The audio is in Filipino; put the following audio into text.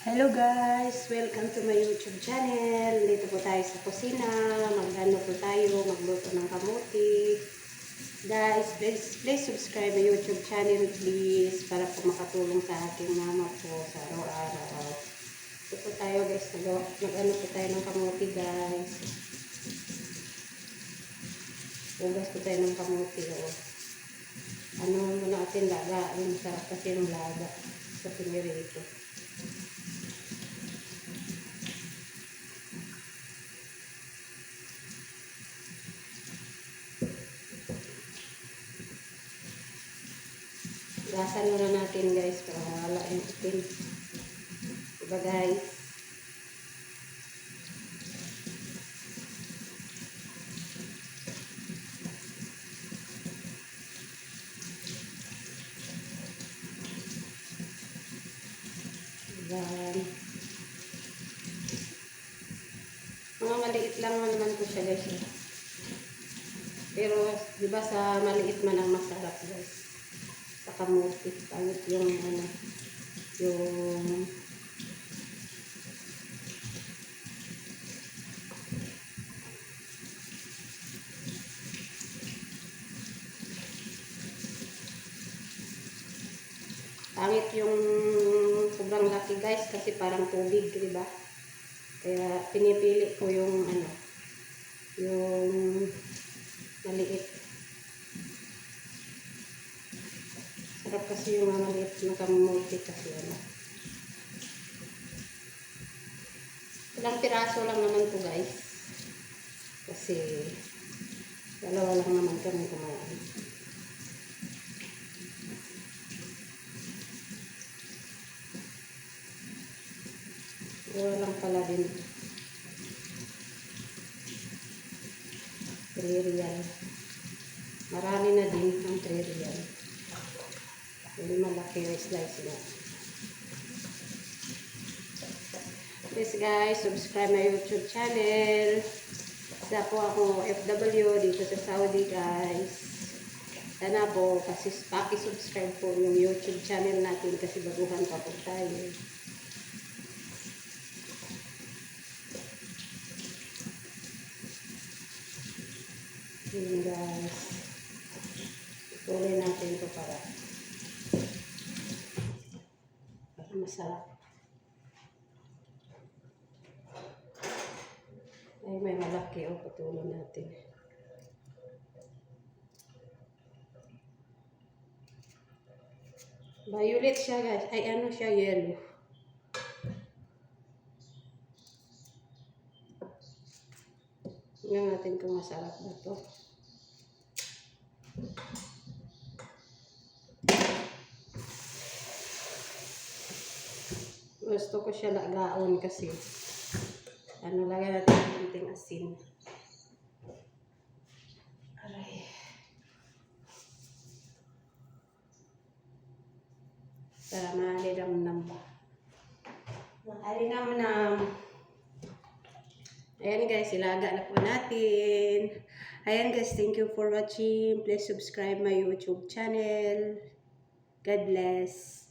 Hello guys! Welcome to my YouTube channel. Dito po tayo sa kusina. Magano po tayo, magluto ng kamuti. Guys, please subscribe my YouTube channel please para po makatulong sa aking mama po sa araw-araw. Dito po tayo guys, nag-ano po tayo ng kamuti guys. Ugas po tayo ng kamuti. Oh. Ano muna natin laga. Masarap kasi yung laga sa pinirito. Gasan muna natin guys para wala yung itim. Diba guys? Yan. Mga maliit lang naman po siya guys. Pero diba sa maliit man ang masarap guys. Sa kamuti. Kahit yung ano, yung pangit yung sobrang laki guys kasi parang tubig, di ba? Kaya pinipili ko yung ano, yung maliit. Sarap kasi yung maliit na kamuti kasi ano. Ilang piraso lang naman to guys. Kasi dalawa lang naman kami kumain. Wala lang pala din. 3 real. Marami na din ang 3 real. Hindi malaki yung slice na. Please guys, subscribe my YouTube channel. Isa po ako FW dito sa Saudi guys. Sana po kasi paki-subscribe po yung YouTube channel natin kasi baguhan pa po tayo. Yun guys. Ituloy natin ito para masarap. Ay, may malaki o patuloy natin. Violet siya guys. Ay, ano siya? Yellow. Tingnan natin kung masarap na ito. Gusto ko siya lagaon kasi ano, lagyan natin ng konting asin. Aray. Para malinam-nam ba. Malinam-nam. Ayan guys, ilaga na po natin. Ayan guys, thank you for watching. Please subscribe my YouTube channel. God bless.